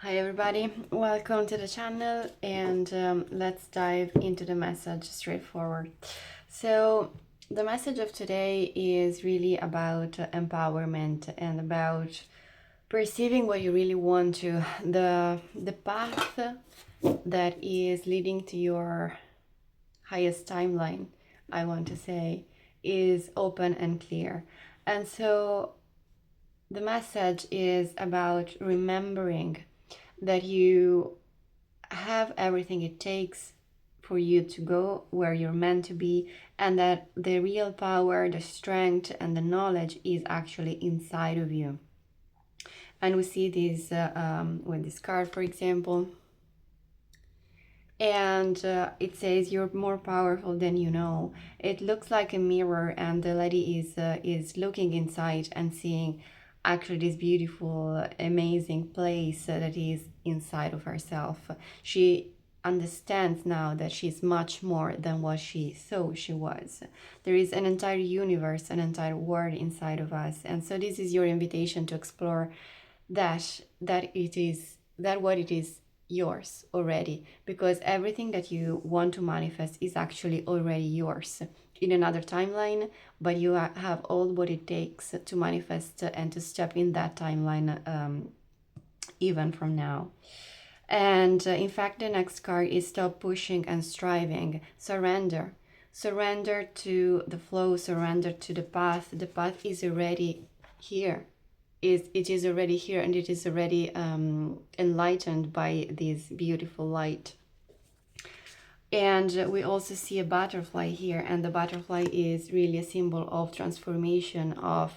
Hi everybody, welcome to the channel and let's dive into the message straightforward. So the message of today is really about empowerment and about perceiving what you really want to, the path that is leading to your highest timeline, I want to say, is open and clear. And so the message is about remembering that you have everything it takes for you to go where you're meant to be, and that the real power, the strength, and the knowledge is actually inside of you. And we see this with this card, for example, and it says you're more powerful than you know. It looks like a mirror, and the lady is looking inside and seeing actually this beautiful, amazing place that is inside of herself. She understands now that she's much more than what she thought she was. There is an entire universe, an entire world inside of us, and so this is your invitation to explore that what it is yours already, because everything that you want to manifest is actually already yours in another timeline, but you have all what it takes to manifest and to step in that timeline, even from now. And in fact, the next card is stop pushing and striving. Surrender to the flow, surrender to the path. The path is already here. It is already here, and it is already enlightened by this beautiful light. And we also see a butterfly here, and the butterfly is really a symbol of transformation, of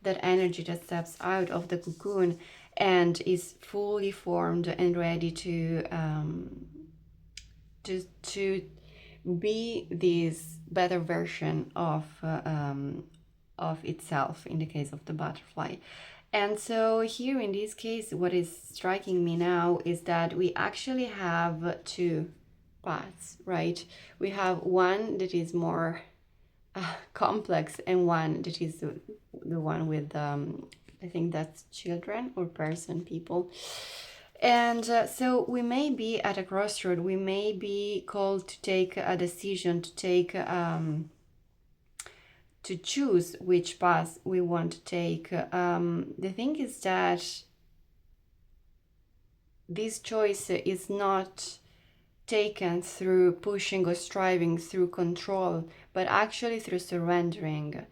that energy that steps out of the cocoon and is fully formed and ready to be this better version of itself, in the case of the butterfly. And so here in this case, what is striking me now is that we actually have two paths, right? We have one that is more complex, and one that is the one with I think that's children or people. And so we may be at a crossroad. We may be called to take a decision, to choose which path we want to take. The thing is that this choice is not taken through pushing or striving, through control, but actually through surrendering.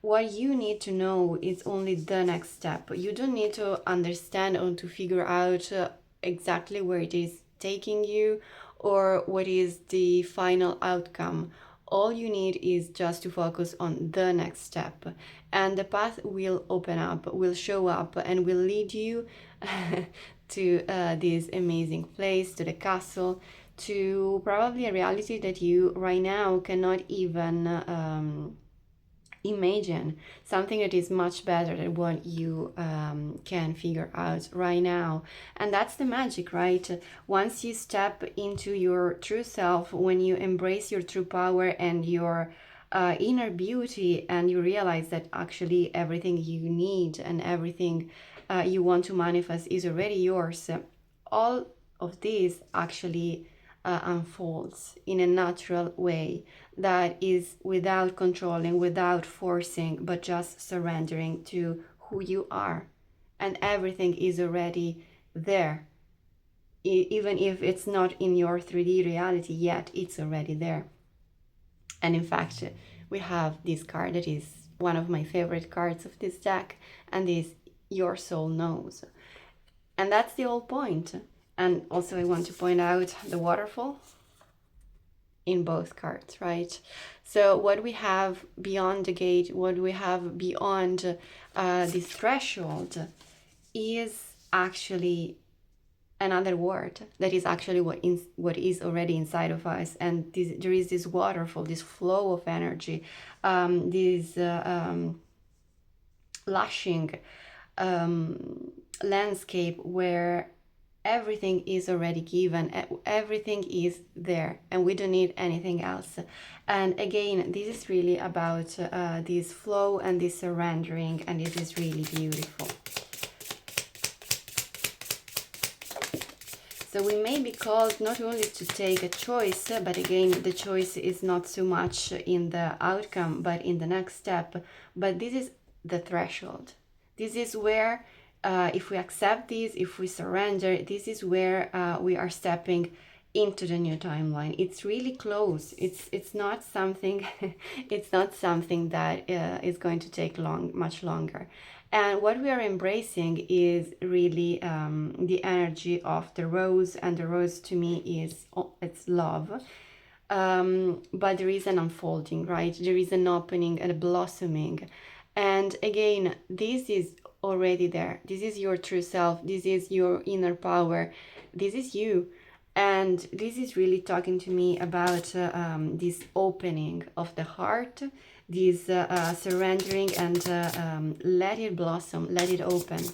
What you need to know is only the next step. You don't need to understand or to figure out exactly where it is taking you or what is the final outcome. All you need is just to focus on the next step, and the path will open up, will show up, and will lead you to this amazing place, to the castle, to probably a reality that you right now cannot even imagine, something that is much better than what you can figure out right now. And that's the magic, right? Once you step into your true self, when you embrace your true power and your inner beauty, and you realize that actually everything you need and everything you want to manifest is already yours, all of this actually unfolds in a natural way that is without controlling, without forcing, but just surrendering to who you are. And everything is already there. Even if it's not in your 3D reality yet, it's already there. And in fact, we have this card that is one of my favorite cards of this deck, and is Your Soul Knows. And that's the whole point. And also I want to point out the waterfall in both cards, right? So what we have beyond the gate, what we have beyond this threshold is actually another word that is actually what is already inside of us. And there is this waterfall, this flow of energy, this lashing landscape where everything is already given, everything is there, and we don't need anything else. And again, this is really about this flow and this surrendering, and it is really beautiful. So we may be called not only to take a choice, but again, the choice is not so much in the outcome, but in the next step. But this is the threshold. This is where, if we accept this, if we surrender, this is where we are stepping into the new timeline. It's really close. It's not something. It's not something that is going to take much longer. And what we are embracing is really the energy of the rose, and the rose to me is it's love. But there is an unfolding, right? There is an opening and a blossoming. And again, this is already there. This is your true self. This is your inner power. This is you. And this is really talking to me about this opening of the heart, this surrendering, and let it blossom, let it open.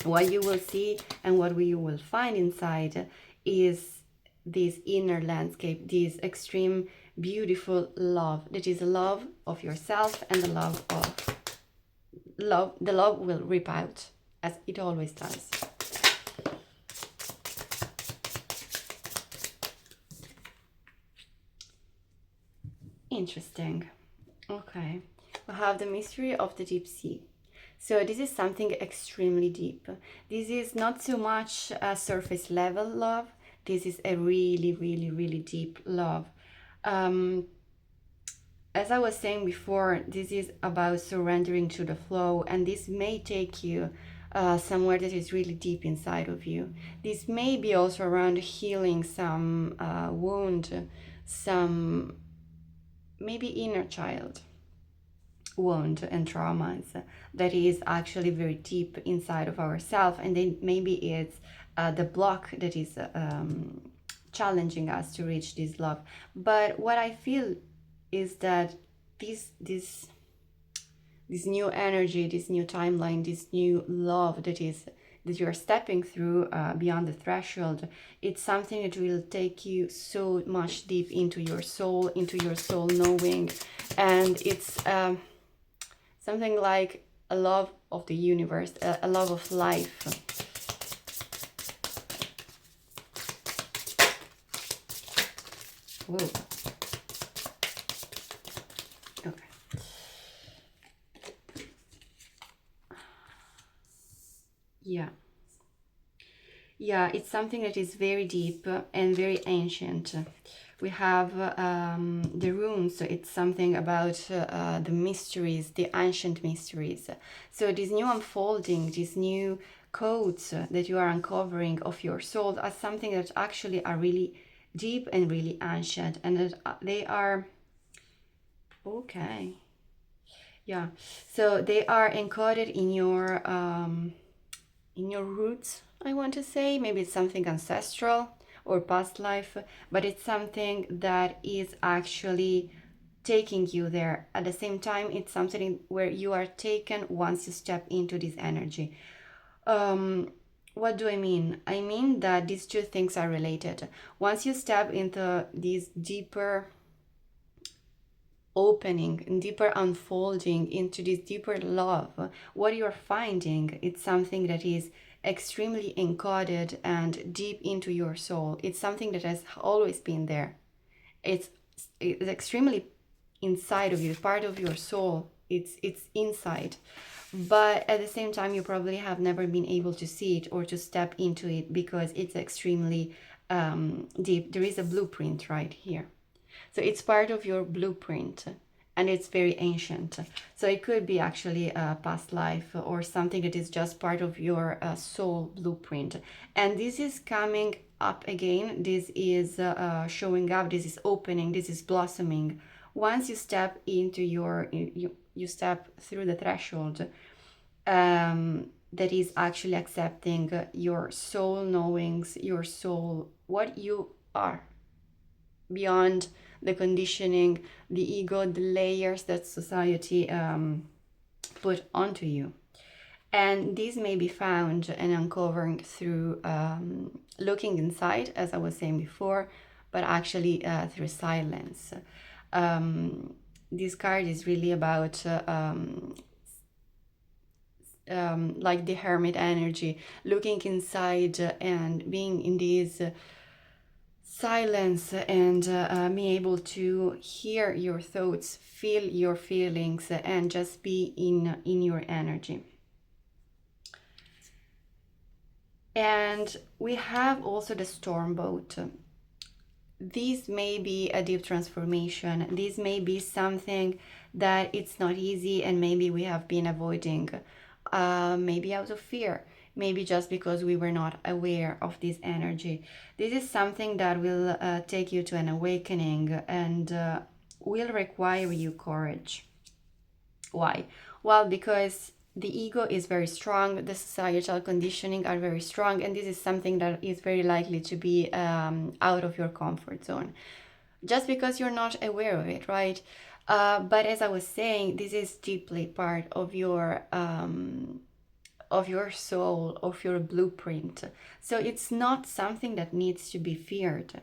What you will see and what you will find inside is this inner landscape, this extreme beautiful love, that is love of yourself, and the love of love. The love will rip out, as it always does. Interesting. Okay, we have the mystery of the deep sea. So this is something extremely deep. This is not so much a surface level love. This is a really, really, really deep love. Um, as I was saying before, this is about surrendering to the flow, and this may take you somewhere that is really deep inside of you. This may be also around healing some wound, some maybe inner child wound and traumas that is actually very deep inside of ourselves, and then maybe it's the block that is challenging us to reach this love. But what I feel is that this new energy, this new timeline, this new love that you're stepping through beyond the threshold, it's something that will take you so much deep into your soul knowing. And it's something like a love of the universe, a love of life. Whoa. Okay. Yeah. Yeah, it's something that is very deep and very ancient. We have the runes, so it's something about the mysteries, the ancient mysteries. So this new unfolding, these new codes that you are uncovering of your soul are something that actually are really deep and really ancient, and that they are okay. Yeah, so they are encoded in your roots, I want to say. Maybe it's something ancestral or past life, but it's something that is actually taking you there. At the same time, it's something where you are taken once you step into this energy. What do I mean? I mean that these two things are related. Once you step into this deeper opening and deeper unfolding into this deeper love, what you're finding, it's something that is extremely encoded and deep into your soul. It's something that has always been there. It's extremely inside of you, part of your soul. It's inside, but at the same time you probably have never been able to see it or to step into it because it's extremely deep. There is a blueprint right here. So it's part of your blueprint, and it's very ancient. So it could be actually a past life or something that is just part of your soul blueprint. And this is coming up again. This is showing up. This is opening. This is blossoming. Once you step into you step through the threshold, that is actually accepting your soul knowings, your soul, what you are, beyond the conditioning, the ego, the layers that society put onto you. And these may be found and uncovered through looking inside, as I was saying before, but actually through silence. This card is really about like the hermit energy, looking inside and being in this silence and being able to hear your thoughts, feel your feelings, and just be in your energy. And we have also the storm boat. This may be a deep transformation. This may be something that it's not easy and maybe we have been avoiding, maybe out of fear, maybe just because we were not aware of this energy. This is something that will take you to an awakening and will require you courage. Why? Well, because the ego is very strong, the societal conditioning are very strong, and this is something that is very likely to be out of your comfort zone just because you're not aware of it, right? But as I was saying, this is deeply part of your soul, of your blueprint. So it's not something that needs to be feared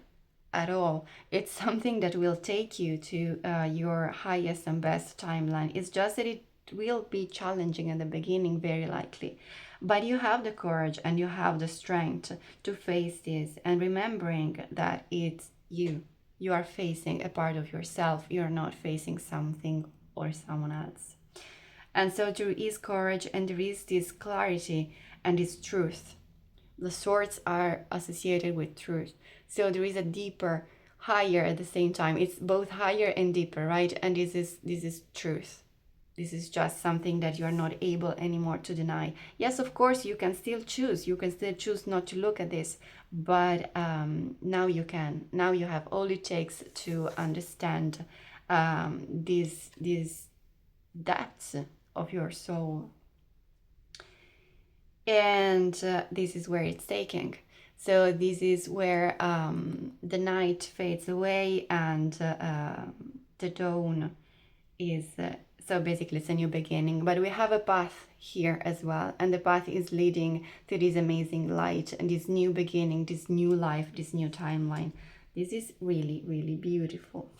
at all. It's something that will take you to your highest and best timeline. It's just that it will be challenging in the beginning, very likely. But you have the courage and you have the strength to face this, and remembering that it's you. You are facing a part of yourself. You're not facing something or someone else. And so there is courage and there is this clarity and this truth. The swords are associated with truth. So there is a deeper, higher at the same time. It's both higher and deeper, right? And this is truth. This is just something that you're not able anymore to deny. Yes, of course, you can still choose. You can still choose not to look at this. But now you can. Now you have all it takes to understand these depths of your soul. And this is where it's taking. So this is where the night fades away and the dawn is, so basically it's a new beginning. But we have a path here as well. And the path is leading to this amazing light and this new beginning, this new life, this new timeline. This is really, really beautiful.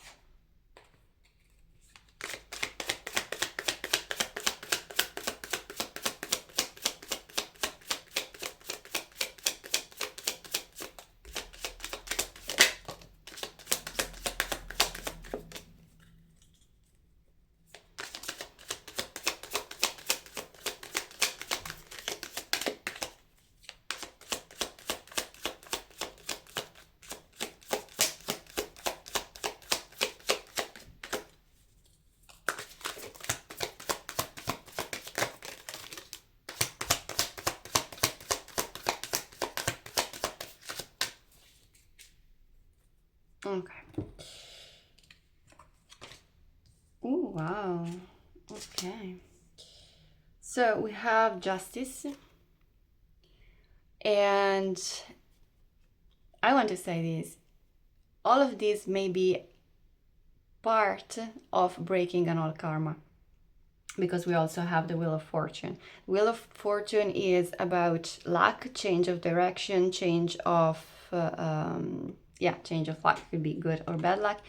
Okay. Oh, wow. Okay. So we have justice. And I want to say this. All of this may be part of breaking an old karma, because we also have the Wheel of Fortune. Wheel of Fortune is about luck, change of direction, change of change of luck. It could be good or bad luck.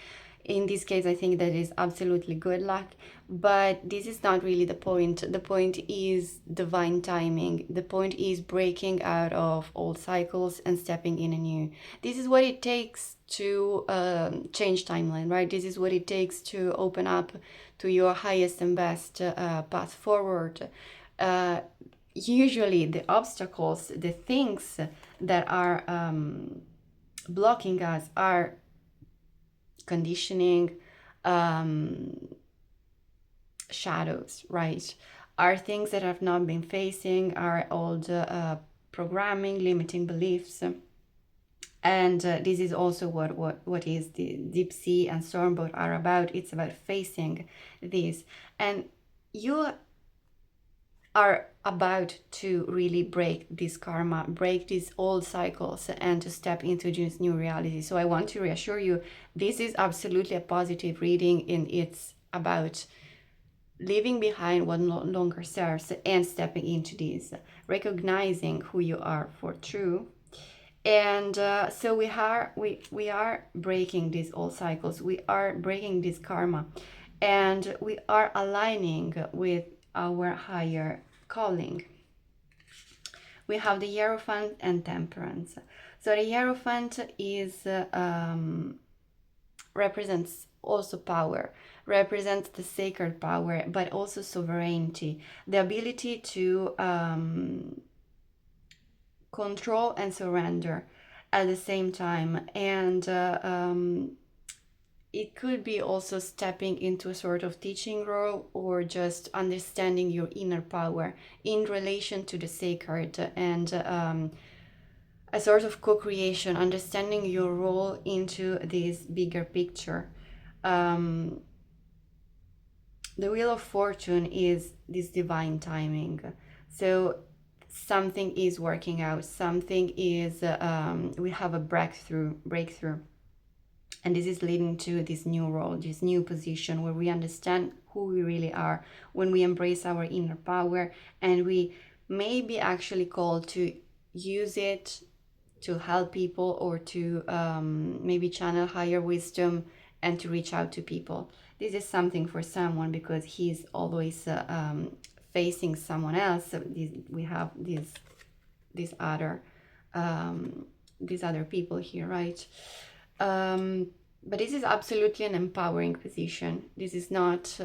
In this case, I think that is absolutely good luck, but this is not really the point. The point is divine timing. The point is breaking out of old cycles and stepping in a new. This is what it takes to change timeline, right? This is what it takes to open up to your highest and best path forward. Usually the obstacles, the things that are blocking us are conditioning, shadows, right? Are things that have not been facing, are old programming, limiting beliefs. And this is also what is the deep sea and stormboat are about. It's about facing these, and you are about to really break this karma, break these old cycles, and to step into this new reality. So I want to reassure you, this is absolutely a positive reading, and it's about leaving behind what no longer serves and stepping into this, recognizing who you are for true. And so we are breaking these old cycles, we are breaking this karma, and we are aligning with our higher calling. We have the Hierophant and Temperance. So the Hierophant is represents also power, represents the sacred power, but also sovereignty, the ability to control and surrender at the same time. And it could be also stepping into a sort of teaching role, or just understanding your inner power in relation to the sacred, and a sort of co-creation, understanding your role into this bigger picture. The Wheel of Fortune is this divine timing. So something is working out, something is, we have a breakthrough, and this is leading to this new role, this new position where we understand who we really are, when we embrace our inner power, and we may be actually called to use it to help people, or to maybe channel higher wisdom and to reach out to people. This is something for someone because he's always facing someone else. We have these other people here, right? But this is absolutely an empowering position. This is not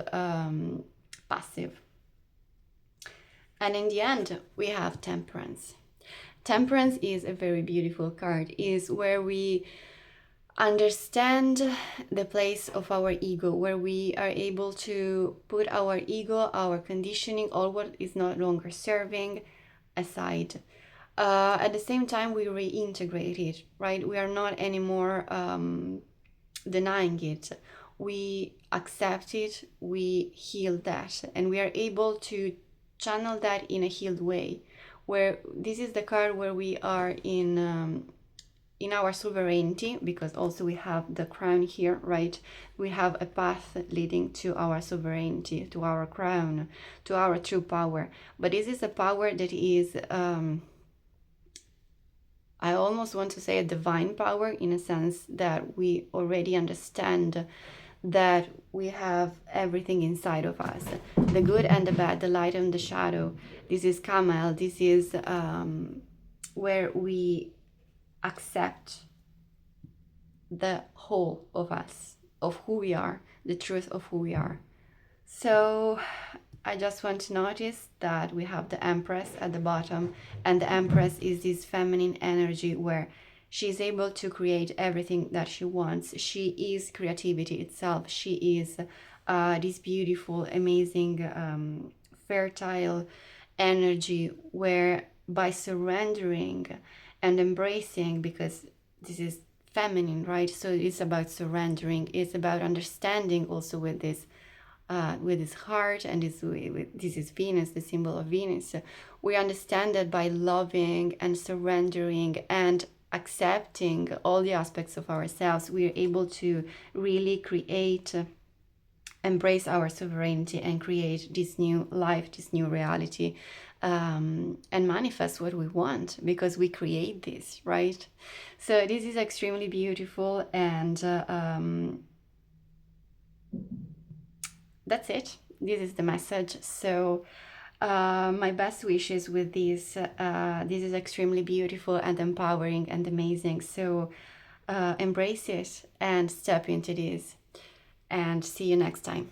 passive. And in the end, we have Temperance. Temperance is a very beautiful card. Is where we understand the place of our ego, where we are able to put our ego, our conditioning, all what is no longer serving, aside. At the same time, we reintegrate it, right? We are not anymore denying it. We accept it, we heal that, and we are able to channel that in a healed way, where this is the card where we are in our sovereignty, because also we have the crown here, right? We have a path leading to our sovereignty, to our crown, to our true power. But this is a power that is, I almost want to say a divine power, in a sense that we already understand that we have everything inside of us, the good and the bad, the light and the shadow. This is Kamael. This is where we accept the whole of us, of who we are, the truth of who we are. So I just want to notice that we have the Empress at the bottom, and the Empress is this feminine energy where she's able to create everything that she wants. She is creativity itself. She is this beautiful, amazing, fertile energy where, by surrendering and embracing, because this is feminine, right? So it's about surrendering. It's about understanding also with this heart, and this is Venus, the symbol of Venus. We understand that by loving and surrendering and accepting all the aspects of ourselves, we are able to really create, embrace our sovereignty, and create this new life, this new reality, and manifest what we want, because we create this, right? So this is extremely beautiful, and that's it. This is the message. So my best wishes with this. This is extremely beautiful and empowering and amazing. So embrace it and step into this, and see you next time.